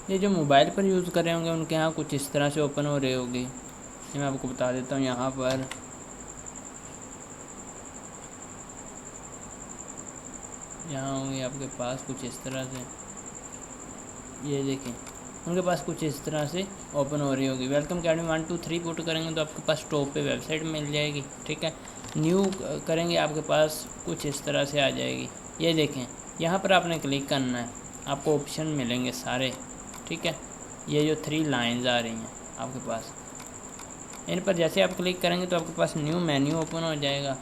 ये जो मोबाइल पर यूज़ कर रहे होंगे उनके यहाँ कुछ इस तरह से ओपन हो रही होगी। ये मैं आपको बता देता हूँ। यहाँ पर यहाँ होंगे आपके पास कुछ इस तरह से, ये देखें उनके पास कुछ इस तरह से ओपन हो रही होगी। वेलकम अकेडमी 1 2 3 पुट करेंगे तो आपके पास टॉप पे वेबसाइट मिल जाएगी। ठीक है, न्यू करेंगे आपके पास कुछ इस तरह से आ जाएगी। ये देखें यहाँ पर आपने क्लिक करना है, आपको ऑप्शन मिलेंगे सारे। ठीक है, ये जो 3 लाइंस आ रही हैं आपके पास, इन पर जैसे आप क्लिक करेंगे तो आपके पास न्यू मेन्यू ओपन हो जाएगा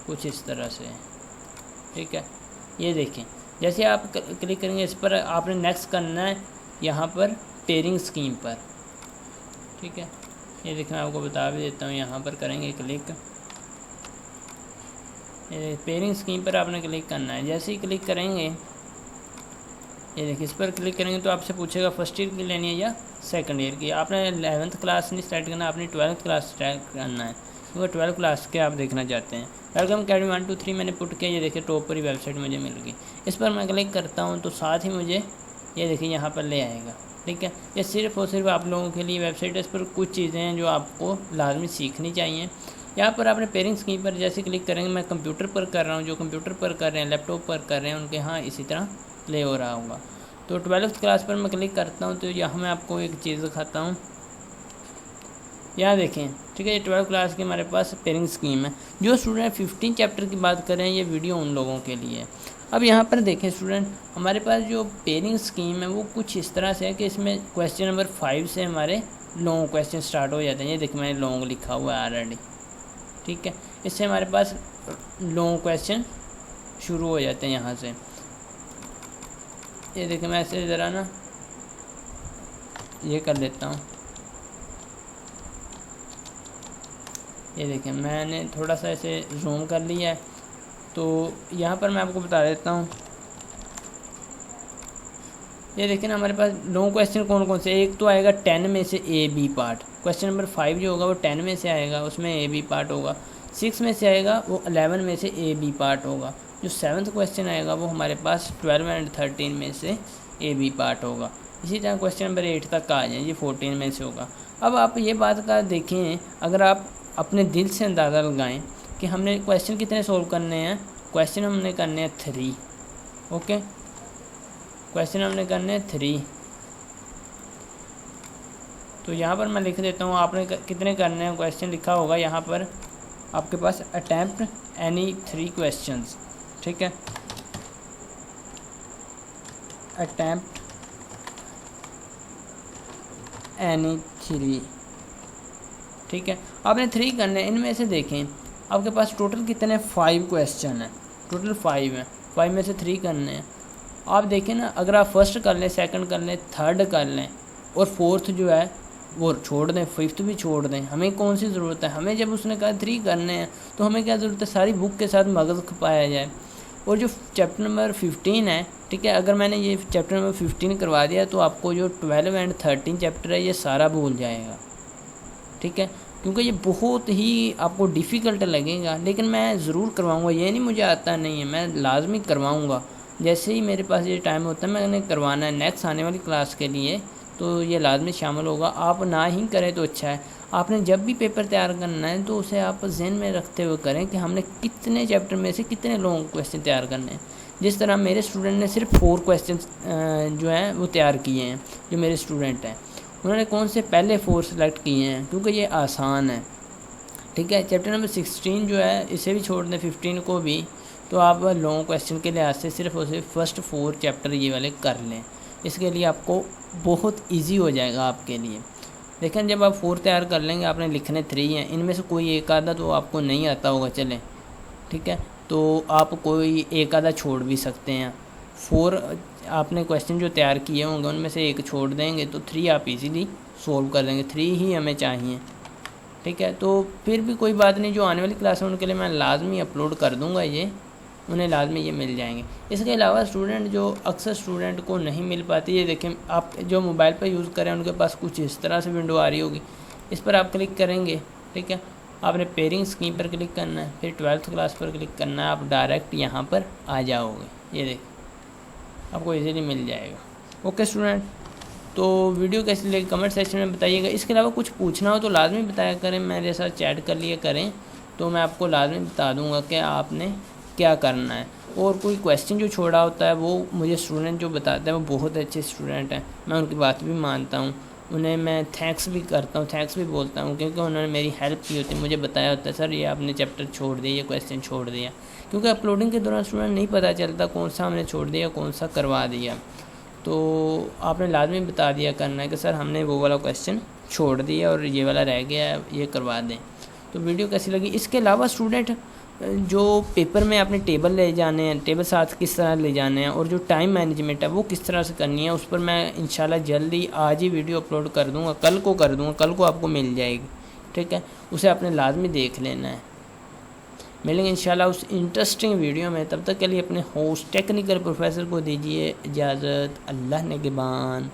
कुछ इस तरह से। ठीक है, ये देखें जैसे आप क्लिक करेंगे इस पर, आपने नेक्स्ट करना है यहाँ पर पेयरिंग स्कीम पर। ठीक है, ये देखें मैं आपको बता भी देता हूँ। यहाँ पर करेंगे क्लिक, ये पेयरिंग स्कीम पर आपने क्लिक करना है। जैसे ही क्लिक करेंगे, ये देखिए इस पर क्लिक करेंगे तो आपसे पूछेगा फर्स्ट ईयर की लेनी है या सेकंड ईयर की। आपने 11th क्लास नहीं स्टार्ट करना, आपने 12th क्लास स्टार्ट करना है, क्योंकि 12th क्लास के आप देखना चाहते हैं। वेलकम अकेडमी 1 2 3 मैंने पुट किया, ये देखिए टॉप पर ही वेबसाइट मुझे मिल गई। इस पर मैं क्लिक करता हूँ तो साथ ही मुझे ये देखिए यहाँ पर ले आएगा। ठीक है, ये सिर्फ और सिर्फ आप लोगों के लिए वेबसाइट है। इस पर कुछ चीज़ें हैं जो आपको लाजमी सीखनी चाहिए। यहाँ पर आपने पेयरिंग स्कीम पर जैसे क्लिक करेंगे, मैं कंप्यूटर पर कर रहा हूँ, जो कंप्यूटर पर कर रहे हैं लैपटॉप पर कर रहे हैं उनके यहाँ इसी तरह प्ले हो रहा होगा। तो 12th क्लास पर मैं क्लिक करता हूँ तो यहाँ मैं आपको एक चीज़ दिखाता हूँ। यहाँ देखें, ठीक है, ये 12th क्लास की हमारे पास पेयरिंग स्कीम है। जो स्टूडेंट 15 चैप्टर की बात करें, ये वीडियो उन लोगों के लिए है। अब यहाँ पर देखें स्टूडेंट, हमारे पास जो पेयरिंग स्कीम है वो कुछ इस तरह से है कि इसमें क्वेश्चन नंबर 5 से हमारे लॉन्ग क्वेश्चन स्टार्ट हो जाते हैं। ये देखिए मैंने लॉन्ग लिखा हुआ है ऑलरेडी। ठीक है, इससे हमारे पास लॉन्ग क्वेश्चन शुरू हो जाते हैं यहाँ से। ये देखिए मैं ऐसे ज़रा ना ये कर लेता हूँ। ये देखें मैंने थोड़ा सा ऐसे जूम कर लिया है। तो यहाँ पर मैं आपको बता देता हूँ। ये देखिए ना हमारे पास लॉन्ग क्वेश्चन कौन कौन से, एक तो आएगा 10 में से A B part. Question number 5 जो होगा वो 10 में से आएगा, उसमें ए बी पार्ट होगा। 6 में से आएगा वो 11 में से ए बी पार्ट होगा। जो 7th क्वेश्चन आएगा वो हमारे पास 12 एंड 13 में से ए बी पार्ट होगा। इसी तरह क्वेश्चन नंबर 8 तक आ जाए, ये 14 में से होगा। अब आप ये बात का देखें, अगर आप अपने दिल से अंदाज़ा लगाएं कि हमने क्वेश्चन कितने सोल्व करने हैं। क्वेश्चन हमने करने हैं 3। ओके, क्वेश्चन हमने करने हैं 3। तो यहाँ पर मैं लिख देता हूँ आपने कितने करने हैं। क्वेश्चन लिखा होगा यहाँ पर आपके पास अटैम्प्ट एनी 3 क्वेश्चंस। ठीक है, अटैम्प्ट एनी 3। ठीक है, आपने 3 करने हैं। इनमें से देखें आपके पास टोटल कितने 5 क्वेश्चन हैं, टोटल 5 हैं। 5 में से 3 करने हैं। आप देखें ना, अगर आप फर्स्ट कर लें, सेकंड कर लें, थर्ड कर लें और फोर्थ जो है वो छोड़ दें, 5th भी छोड़ दें, हमें कौन सी ज़रूरत है। हमें जब उसने कहा 3 करने हैं तो हमें क्या ज़रूरत है, सारी बुक के साथ मगज़ खपाया जाए। और जो चैप्टर नंबर 15 है, ठीक है, अगर मैंने ये चैप्टर नंबर 15 करवा दिया तो आपको जो 12 एंड 13 चैप्टर है ये सारा भूल जाएगा। ठीक है, क्योंकि ये बहुत ही आपको डिफ़िकल्ट लगेगा, लेकिन मैं ज़रूर करवाऊँगा। ये नहीं मुझे आता नहीं है, मैं लाजमी करवाऊँगा। जैसे ही मेरे पास ये टाइम होता है मैंने करवाना है। नेक्स्ट आने वाली क्लास के लिए तो ये लाजमी शामिल होगा। आप ना ही करें तो अच्छा है। आपने जब भी पेपर तैयार करना है तो उसे आप जहन में रखते हुए करें कि हमने कितने चैप्टर में से कितने लॉन्ग क्वेश्चन तैयार करने हैं। जिस तरह मेरे स्टूडेंट ने सिर्फ 4 क्वेश्चन जो हैं वो तैयार किए हैं। जो मेरे स्टूडेंट हैं उन्होंने कौन से पहले 4 सेलेक्ट किए हैं, क्योंकि ये आसान है। ठीक है, चैप्टर नंबर 16 जो है इसे भी छोड़ दें, 15 को भी, तो आप लॉन्ग क्वेश्चन के लिहाज से सिर्फ और सिर्फ फर्स्ट 4 चैप्टर ये वाले कर लें। इसके लिए आपको बहुत इजी हो जाएगा आपके लिए। लेकिन जब आप 4 तैयार कर लेंगे, आपने लिखने 3 हैं, इनमें से कोई एक आधा तो आपको नहीं आता होगा, चलें ठीक है, तो आप कोई एक आधा छोड़ भी सकते हैं। 4 आपने क्वेश्चन जो तैयार किए होंगे उनमें से एक छोड़ देंगे तो 3 आप इजीली सोल्व कर देंगे। 3 ही हमें चाहिए। ठीक है, तो फिर भी कोई बात नहीं, जो आने वाली क्लास है उनके लिए मैं लाजमी अपलोड कर दूंगा, ये उन्हें लाजमी ये मिल जाएंगे। इसके अलावा स्टूडेंट जो अक्सर स्टूडेंट को नहीं मिल पाती, ये देखें आप जो मोबाइल पर यूज़ करें उनके पास कुछ इस तरह से विंडो आ रही होगी। इस पर आप क्लिक करेंगे, ठीक है, आपने पेयरिंग स्कीम पर क्लिक करना है, फिर 12th क्लास पर क्लिक करना है, आप डायरेक्ट यहाँ पर आ जाओगे। ये देख आपको इजीली मिल जाएगा। ओके स्टूडेंट, तो वीडियो कैसी लगी कमेंट सेक्शन में बताइएगा। इसके अलावा कुछ पूछना हो तो लाजमी बताया करें, मेरे साथ चैट कर लिया करें, तो मैं आपको लाजमी बता दूंगा कि आपने क्या करना है। और कोई क्वेश्चन जो छोड़ा होता है वो मुझे स्टूडेंट जो बताते हैं वो बहुत अच्छे स्टूडेंट हैं, मैं उनकी बात भी मानता हूँ, उन्हें मैं थैंक्स भी करता हूँ, थैंक्स भी बोलता हूँ, क्योंकि उन्होंने मेरी हेल्प की होती है, मुझे बताया होता है सर ये आपने चैप्टर छोड़ दिया, ये क्वेश्चन छोड़ दिया, क्योंकि अपलोडिंग के दौरान स्टूडेंट नहीं पता चलता कौन सा हमने छोड़ दिया कौन सा करवा दिया। तो आपने लाजमी बता दिया करना है कि सर हमने वो वाला क्वेश्चन छोड़ दिया और ये वाला रह गया है, ये करवा दें। तो वीडियो कैसी लगी। इसके अलावा स्टूडेंट जो पेपर में अपने टेबल ले जाने हैं, टेबल साथ किस तरह ले जाने हैं और जो टाइम मैनेजमेंट है वो किस तरह से करनी है, उस पर मैं इंशाल्लाह जल्दी आज ही वीडियो अपलोड कर दूंगा, कल को कर दूंगा, कल को आपको मिल जाएगी, ठीक है। उसे आपने लाजमी देख लेना है। मिलेंगे इंशाल्लाह उस इंटरेस्टिंग वीडियो में, तब तक के लिए अपने होस्ट टेक्निकल प्रोफेसर को दीजिए इजाज़त। अल्लाह निगहबान।